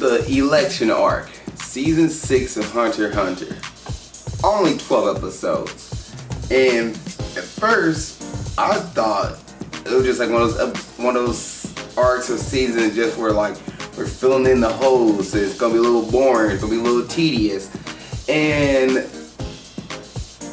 The Election Arc, Season 6 of Hunter x Hunter. Only 12 episodes. And at first, I thought it was just like one of those arcs of seasons just where like we're filling in the holes. It's gonna be a little boring, it's gonna be a little tedious. And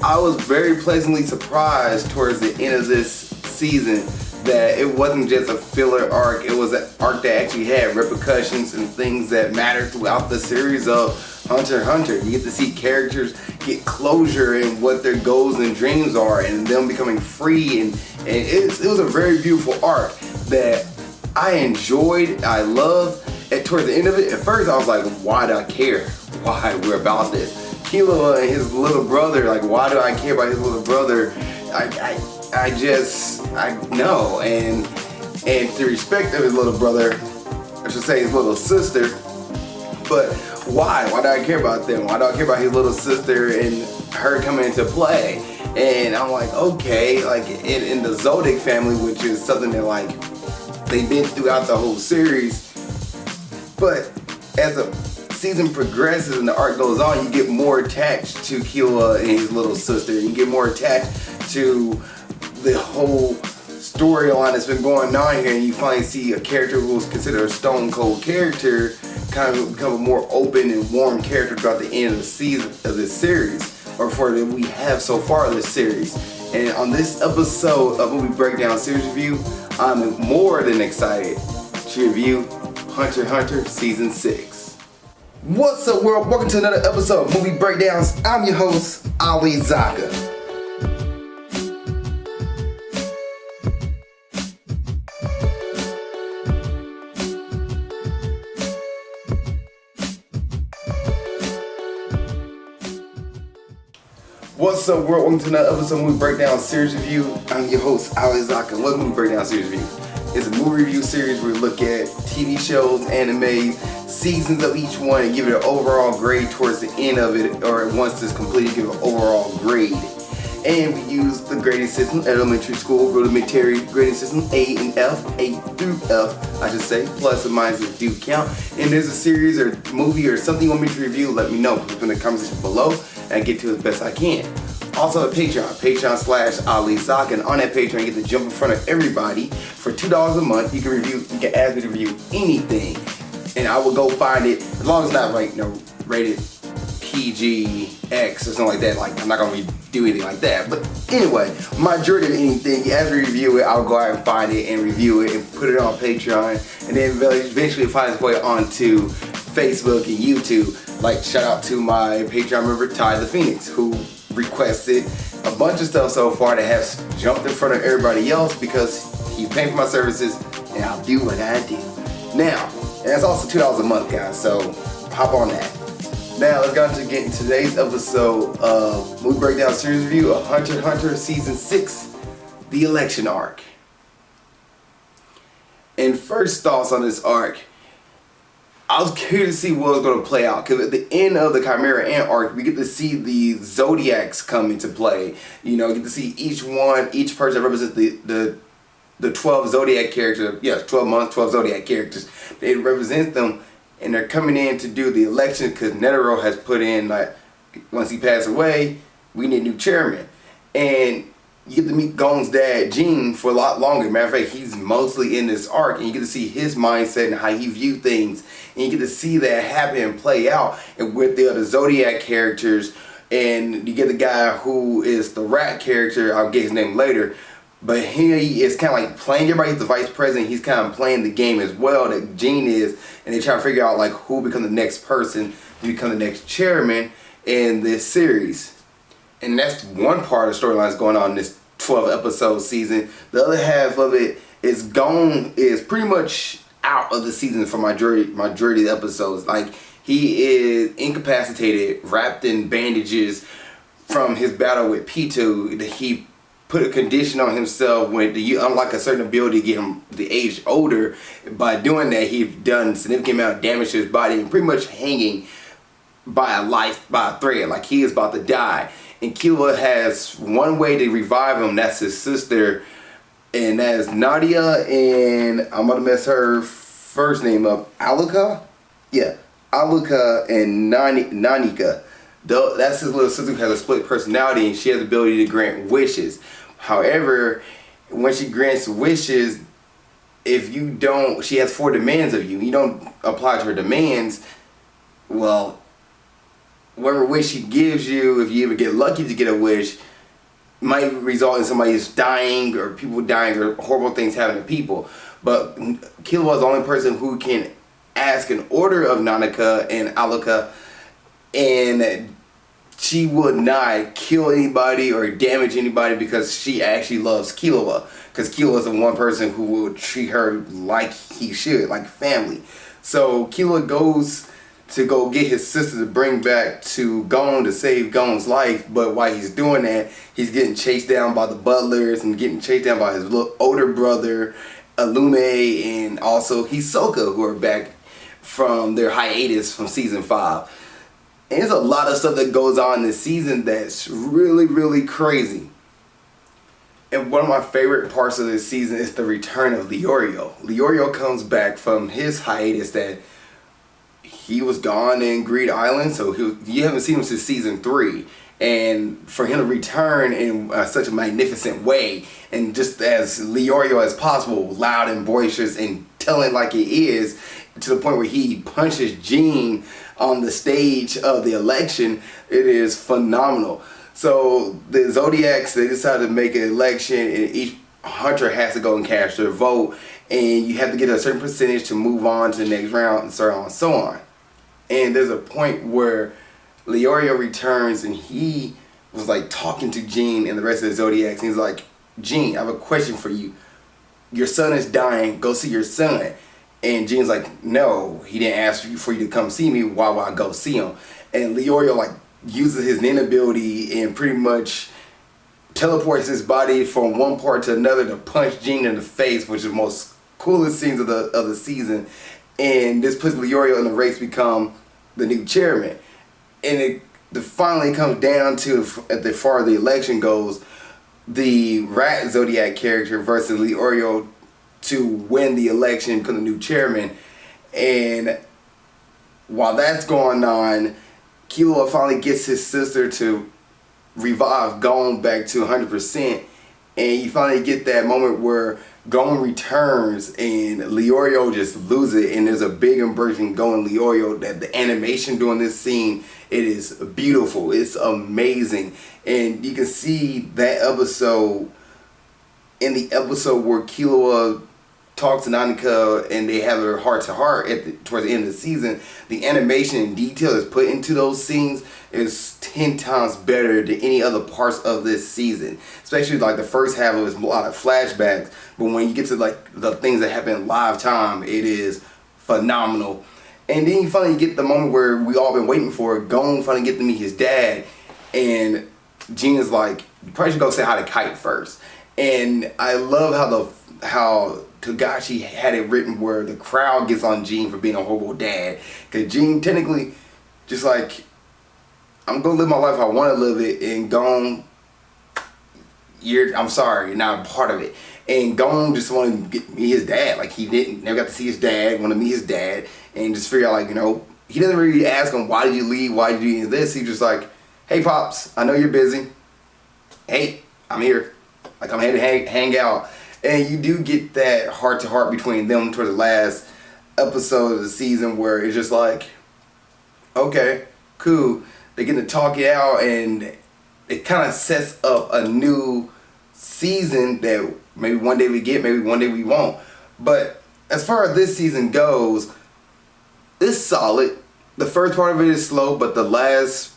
I was very pleasantly surprised towards the end of this season that it wasn't just a filler arc, it was an arc that actually had repercussions and things that mattered throughout the series of Hunter x Hunter. You get to see characters get closure in what their goals and dreams are and them becoming free, and it was a very beautiful arc that I enjoyed, I loved. And towards the end of it, at first I was like, why do I care? Why we're about this? Killua and his little brother, like why do I care about his little brother? I know, and to respect of his little brother, I should say his little sister, but why? Why do I care about them? Why do I care about his little sister and her coming into play? And I'm like, okay, like in the Zodiac family, which is something that like they've been throughout the whole series, but as the season progresses and the arc goes on, you get more attached to Killua and his little sister. You get more attached to the whole storyline that's been going on here, and you finally see a character who was considered a stone cold character kind of become a more open and warm character throughout the end of the season of this series, or for that we have so far this series. And on this episode of Movie Breakdown Series Review, I'm more than excited to review Hunter x Hunter Season 6. What's up, world? Welcome to another episode of Movie Breakdowns. I'm your host, Ali Zaka. What's up, world? Welcome to another episode of Movie Breakdown Series Review. I'm your host, Ali Zaka. What's Movie Breakdown Series Review? It's a movie review series where we look at TV shows, animes, seasons of each one, and give it an overall grade towards the end of it, or once it's completed, give it an overall grade. And we use the grading system, elementary school, rudimentary grading system, A and F, A through F, I should say, plus and minuses do count. And there's a series or movie or something you want me to review, let me know. Put in the comment section below, and I get to it as best I can. Also, a Patreon.com/Ali Zaka, and on that Patreon, you get to jump in front of everybody for $2 a month. You can ask me to review anything, and I will go find it, as long as it's not like, rated PG-X or something like that. Like, I'm not gonna do anything like that. But anyway, majority of anything, you ask me to review it, I'll go out and find it and review it and put it on Patreon, and then eventually find its way onto Facebook and YouTube. Like, shout out to my Patreon member Ty the Phoenix, who requested a bunch of stuff so far that has jumped in front of everybody else because he's paying for my services and I'll do what I do. Now, and that's also $2 a month, guys, so hop on that. Now, let's go into getting today's episode of Movie Breakdown Series Review of Hunter x Hunter Season 6, The Election Arc. And first thoughts on this arc, I was curious to see what was going to play out, because at the end of the Chimera Ant arc, we get to see the Zodiacs come into play. You know, we get to see each person that represents the 12 Zodiac characters. Yes, 12 months, 12 Zodiac characters. They represent them, and they're coming in to do the election because Netero has put in, like, once he passed away, we need a new chairman. And you get to meet Gon's dad, Gene, for a lot longer. Matter of fact, he's mostly in this arc, and you get to see his mindset and how he viewed things. And you get to see that happen and play out and with the other Zodiac characters. And you get the guy who is the rat character, I'll get his name later. But he is kind of like playing, everybody's the vice president, he's kind of playing the game as well that Gene is. And they try to figure out like who become the next person to become the next chairman in this series. And that's one part of the storyline that's going on in this 12 episode season. The other half of it is Gon is pretty much out of the season for majority of the episodes. Like, he is incapacitated, wrapped in bandages from his battle with Pitou. He put a condition on himself when to unlock a certain ability to get him the age older. By doing that, he's done significant amount of damage to his body and pretty much hanging by a thread, like he is about to die. And Killua has one way to revive him, that's his sister, and that is Nadia, and I'm gonna mess her first name up, Alika? Yeah, Aluka and Nanika. That's his little sister who has a split personality, and she has the ability to grant wishes. However, when she grants wishes, if you don't, she has 4 demands of you. You don't apply to her demands. Well, whatever wish she gives you, if you ever get lucky to get a wish, might result in somebody who's dying or people dying or horrible things happening to people. But Killua is the only person who can ask an order of Nanaka and Aluka, and she would not kill anybody or damage anybody because she actually loves Killua. Because Killua is the one person who will treat her like he should, like family. So Killua goes to go get his sister to bring back to Gon to save Gon's life, but while he's doing that, he's getting chased down by the butlers and getting chased down by his little older brother, Alume, and also Hisoka, who are back from their hiatus from season 5. And there's a lot of stuff that goes on this season that's really, really crazy. And one of my favorite parts of this season is the return of Leorio. Leorio comes back from his hiatus that he was gone in Greed Island, so you haven't seen him since season 3. And for him to return in such a magnificent way, and just as Leorio as possible, loud and boisterous and telling like it is, to the point where he punches Jean on the stage of the election, it is phenomenal. So the Zodiacs, they decided to make an election, and each hunter has to go and cast their vote, and you have to get a certain percentage to move on to the next round, and so on and so on. And there's a point where Leorio returns, and he was like talking to Jean and the rest of the Zodiacs, and he's like, Jean, I have a question for you. Your son is dying, go see your son. And Jean's like, no, he didn't ask for you to come see me, why would I go see him? And Leorio like uses his nin ability and pretty much teleports his body from one part to another to punch Jean in the face, which is the most coolest scenes of the season. And this puts Leorio in the race to become the new chairman. And it finally comes down to, at the far the election goes, the Rat Zodiac character versus Leorio to win the election and become the new chairman. And while that's going on, Killua finally gets his sister to revive Gon back to 100%. And you finally get that moment where Gon returns and Leorio just loses it, and there's a big embrace from Gon and Leorio. That the animation during this scene, it is beautiful, it's amazing. And you can see that episode in the episode where Killua talks to Nanika and they have their heart to heart towards the end of the season. The animation and detail that's put into those scenes is 10 times better than any other parts of this season. Especially like the first half of it is a lot of flashbacks, but when you get to like the things that happen in live time, it is phenomenal. And then you finally get the moment where we all been waiting for. Gon finally get to meet his dad, and Gina's like, you probably should go say hi to Kite first. And I love how Togashi had it written where the crowd gets on Gene for being a horrible dad. Because Gene technically just like, I'm going to live my life how I want to live it, and Gon, I'm sorry, you're not a part of it. And Gon just wanted to meet his dad. Like, he never got to see his dad, want to meet his dad, and just figure out, like, you know, he doesn't really ask him, why did you leave, why did you do this? He's just like, hey, Pops, I know you're busy. Hey, I'm here. Like, I'm here to hang out. And you do get that heart-to-heart between them towards the last episode of the season where it's just like, okay, cool. They get to talk it out, and it kind of sets up a new season that maybe one day we get, maybe one day we won't. But as far as this season goes, it's solid. The first part of it is slow, but the last,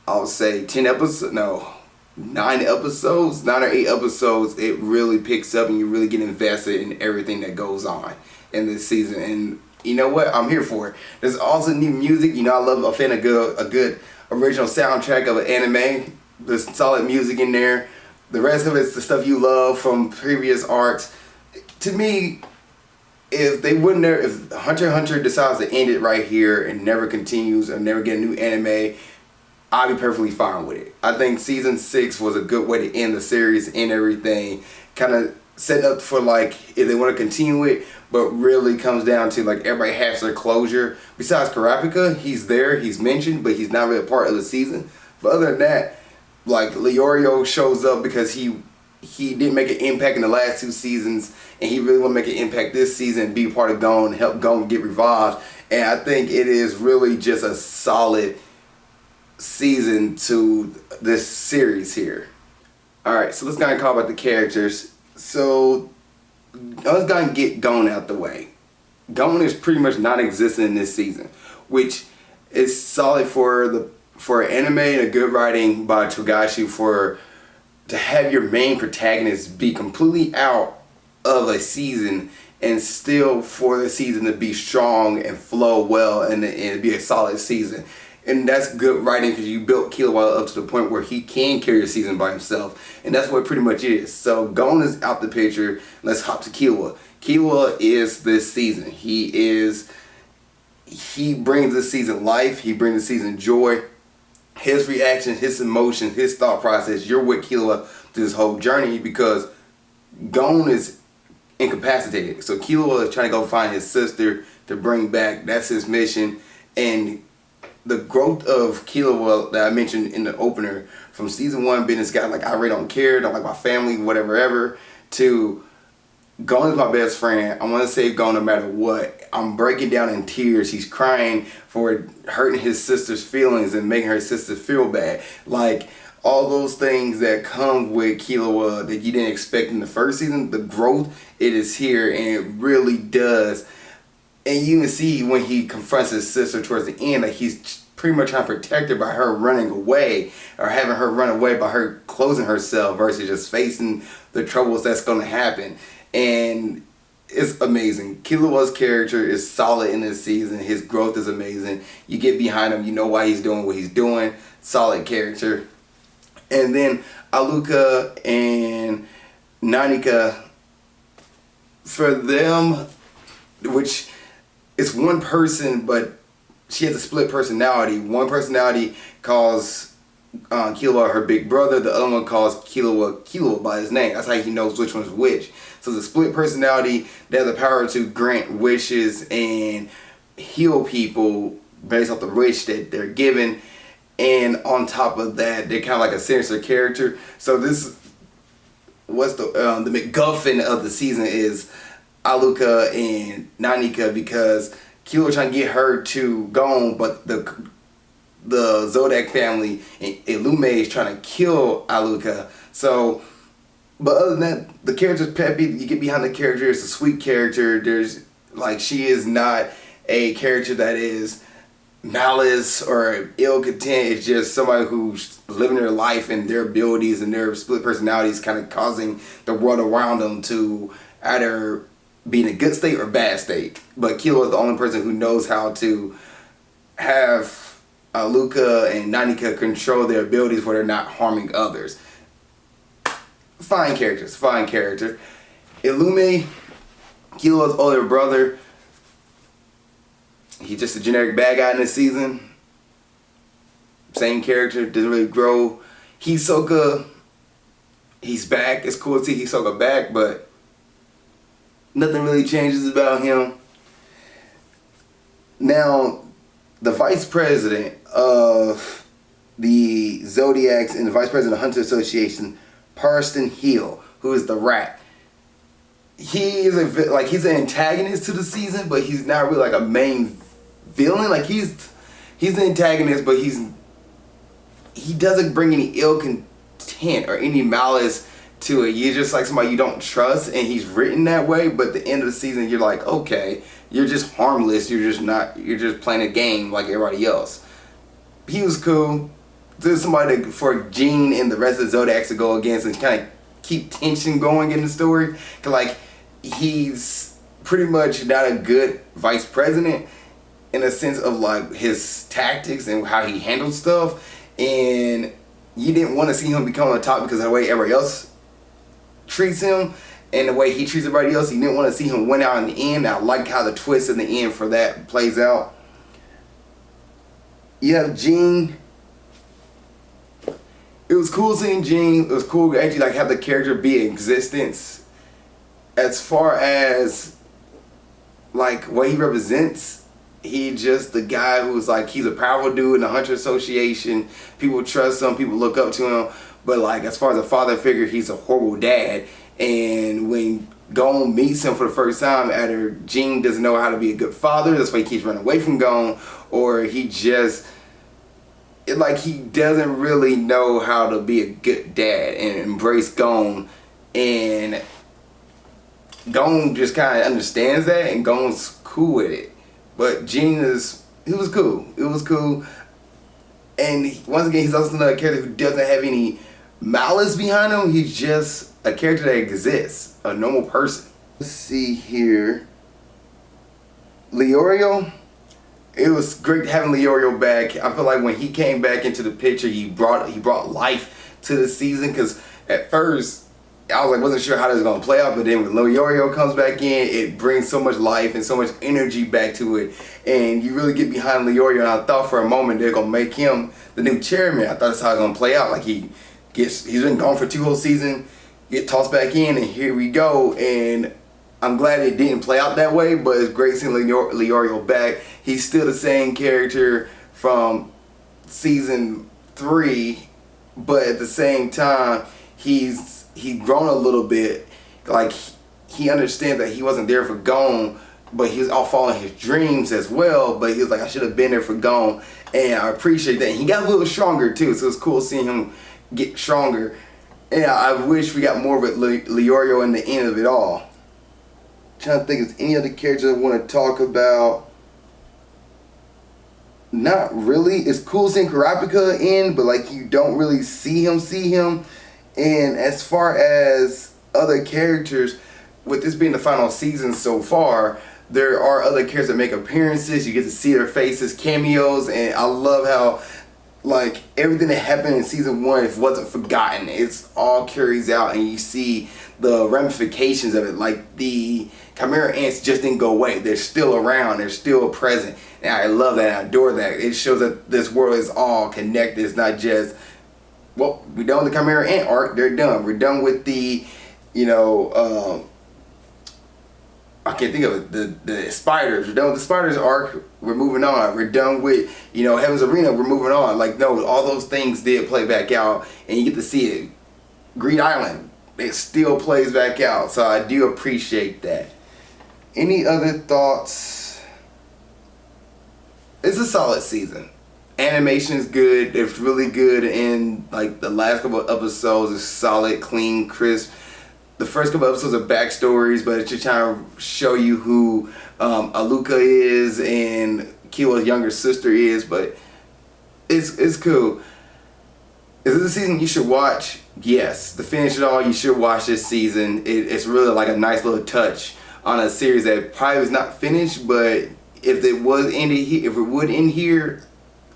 I'll say 9 episodes, 9 or 8 episodes, it really picks up and you really get invested in everything that goes on in this season. And you know what? I'm here for it. There's also new music. You know, I love a fan of a good original soundtrack of an anime. There's solid music in there. The rest of it's the stuff you love from previous arcs. To me, if Hunter x Hunter decides to end it right here and never continues or never get a new anime, I'll be perfectly fine with it. I think season 6 was a good way to end the series and everything. Kind of setting up for like, if they want to continue it, but really comes down to like everybody has their closure. Besides Kurapika, he's there, he's mentioned, but he's not really a part of the season. But other than that, like Leorio shows up because he didn't make an impact in the last 2 seasons, and he really want to make an impact this season and be part of Gon, help Gon get revived. And I think it is really just a solid season to this series here. Alright, so let's kind of talk about the characters. So let's go and get Gon out the way. Gon is pretty much non-existent in this season, which is solid for anime and a good writing by Togashi to have your main protagonist be completely out of a season and still for the season to be strong and flow well and be a solid season. And that's good writing because you built Killua up to the point where he can carry a season by himself. And that's what it pretty much is. So Gon is out the picture. Let's hop to Killua. Killua is this season. He brings this season life. He brings the season joy. His reactions, his emotions, his thought process. You're with Killua through this whole journey because Gon is incapacitated. So Killua is trying to go find his sister to bring back. That's his mission. And the growth of Killua that I mentioned in the opener, from season 1 being this guy like I really don't care, don't like my family, whatever ever, to Gon is my best friend. I want to save Gon no matter what. I'm breaking down in tears. He's crying for hurting his sister's feelings and making her sister feel bad. Like all those things that come with Killua that you didn't expect in the first season, the growth, it is here and it really does. And you can see when he confronts his sister towards the end, like he's pretty much trying to protect her by her running away or having her run away by her closing herself versus just facing the troubles that's going to happen. And it's amazing. Killua's character is solid in this season. His growth is amazing. You get behind him. You know why he's doing what he's doing. Solid character. And then Alluka and Nanika, for them, which is one person, but she has a split personality. One personality calls Killua her big brother. The other one calls Killua by his name. That's how he knows which one's which. So the split personality, they have the power to grant wishes and heal people based off the wish that they're given. And on top of that, they're kind of like a sinister character. So this, what's the MacGuffin of the season is Alluka and Nanika, because Killua trying to get her to Gon, but the Zodiac family and Illume is trying to kill Alluka. So, but other than that, the character's peppy. You get behind the character. It's a sweet character. There's like, she is not a character that is malice or ill content. It's just somebody who's living their life and their abilities and their split personalities kind of causing the world around them to either be in a good state or bad state. But Killua is the only person who knows how to have Alluka and Nanika control their abilities where they're not harming others. Fine characters, fine character. Illume, Killua's older brother. He's just a generic bad guy in this season. Same character, doesn't really grow. Hisoka, he's back. It's cool to see Hisoka back, but nothing really changes about him. Now, the vice president of the Zodiacs and the vice president of the Hunter Association, Parston Hill, who is the Rat. He is he's an antagonist to the season, but he's not really like a main villain. Like he's an antagonist, but he doesn't bring any ill content or any malice to it. You're just like somebody you don't trust, and he's written that way. But at the end of the season, you're like, okay, you're just harmless. You're just playing a game like everybody else. He was cool. There's somebody for Jean and the rest of the Zodiacs to go against and kind of keep tension going in the story. Cause like he's pretty much not a good vice president in a sense of like his tactics and how he handles stuff. And you didn't want to see him become on the top because of the way everybody else treats him and the way he treats everybody else. You didn't want to see him win out in the end. I like how the twist in the end for that plays out. You have Jean. It was cool seeing Jean. It was cool to actually like have the character be in existence. As far as like what he represents. He just the guy who's like, he's a powerful dude in the Hunter Association. People trust him, people look up to him. But like, as far as a father figure, he's a horrible dad. And when Gon meets him for the first time, either Jin doesn't know how to be a good father, that's why he keeps running away from Gon, or he just, like, he doesn't really know how to be a good dad and embrace Gon. And Gon just kind of understands that, and Gon's cool with it. But Jin he was cool. It was cool. And once again, he's also another character who doesn't have any malice behind him. He's just a character that exists, a normal person. Let's see here. Leorio. It was great having Leorio back. I feel like when he came back into the picture, he brought life to the season. Because at first, I was like, wasn't sure how this was gonna play out, but then when Leorio comes back in, it brings so much life and so much energy back to it, and you really get behind Leorio. And I thought for a moment they're gonna make him the new chairman. I thought that's how it's gonna play out. Like he's been gone for 2 whole seasons, get tossed back in, and here we go. And I'm glad it didn't play out that way, but it's great seeing Leorio back. He's still the same character from season 3, but at the same time, he's grown a little bit. Like, he understands that he wasn't there for Gon, but he was all following his dreams as well. But he was like, I should have been there for Gon, and I appreciate that. And he got a little stronger too, so it's cool seeing him get stronger. And I wish we got more of it, Leorio in the end of it all. Trying to think, is any other characters I want to talk about? Not really. It's cool seeing Kurapika in, but like, you don't really see him. And as far as other characters, with this being the final season so far, there are other characters that make appearances. You get to see their faces, cameos, and I love how, like, everything that happened in season 1, it wasn't forgotten. It's all carries out, and you see the ramifications of it. Like, the Chimera Ants just didn't go away. They're still around. They're still present. And I love that. I adore that. It shows that this world is all connected. It's not just, well, we're done with the Chimera Ant arc. They're done. We're done with the, I can't think of it, the spiders. We're done with the spiders arc. We're moving on. We're done with, Heaven's Arena. We're moving on. Like, no, all those things did play back out, and you get to see it. Greed Island, it still plays back out. So I do appreciate that. Any other thoughts? It's a solid season. Animation is good. It's really good, and like the last couple of episodes is solid, clean, crisp. The first couple of episodes are backstories, but it's just trying to show you who Alluka is and Killua's younger sister is. But it's cool. Is this a season you should watch? Yes. To finish it all, you should watch this season. It's really like a nice little touch on a series that probably was not finished, but if it would end here,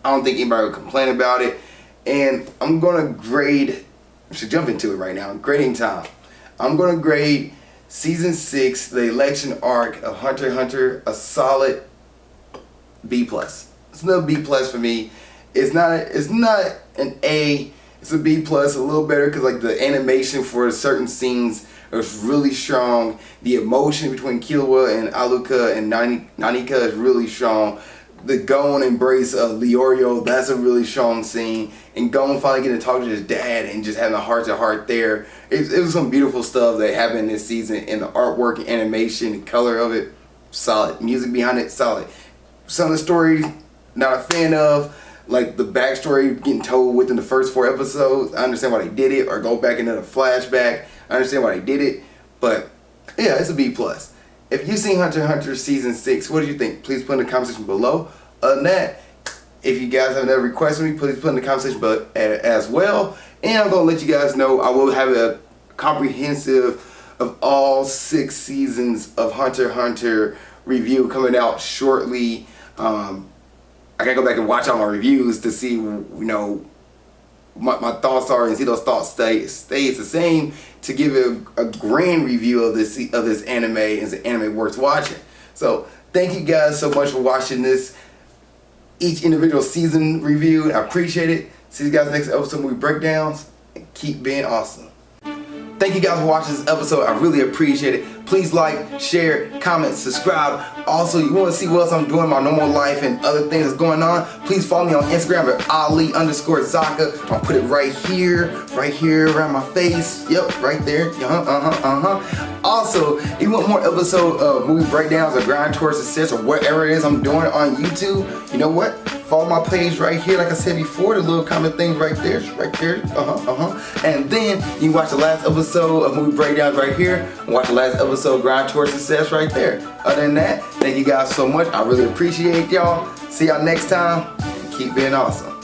I don't think anybody would complain about it. And I'm gonna grade. I should jump into it right now. Grading time. I'm gonna grade season 6, the election arc of Hunter x Hunter, a solid B+. It's another B+ for me. It's not an A. It's a B+, a little better, because like the animation for certain scenes is really strong. The emotion between Killua and Alluka and Nanika is really strong. The Gon embrace of Leorio, that's a really strong scene. And Gon finally getting to talk to his dad and just having a heart-to-heart there. It was some beautiful stuff that happened this season, and the artwork, and animation, and color of it, solid. Music behind it, solid. Some of the story, not a fan of. Like the backstory getting told within the first 4 episodes. I understand why they did it, or go back into the flashback. I understand why they did it, but yeah, it's a B+. If you've seen Hunter x Hunter season 6, what do you think? Please put in the comment section below. Other than that, if you guys have another request for me, please put in the comment section below as well. And I'm going to let you guys know I will have a comprehensive of all 6 seasons of Hunter x Hunter review coming out shortly. I gotta go back and watch all my reviews to see, my thoughts are, and see those thoughts stays the same, to give it a grand review of this anime, and the anime worth watching. So thank you guys so much for watching this each individual season review. I appreciate it. See you guys next episode with breakdowns, and keep being awesome. Thank you guys for watching this episode. I really appreciate it. Please like, share, comment, subscribe. Also, you want to see what else I'm doing in my normal life and other things that's going on, please follow me on Instagram at Ali_Zaka. I'll put it right here around my face. Yep, right there. Also, if you want more episode of movie breakdowns or grind towards success or whatever it is I'm doing on YouTube, you know what? Follow my page right here, like I said before, the little comment thing right there, And then you can watch the last episode of Movie Breakdowns right here, and watch the last episode of Grind Towards Success right there. Other than that, thank you guys so much. I really appreciate y'all. See y'all next time. Keep being awesome.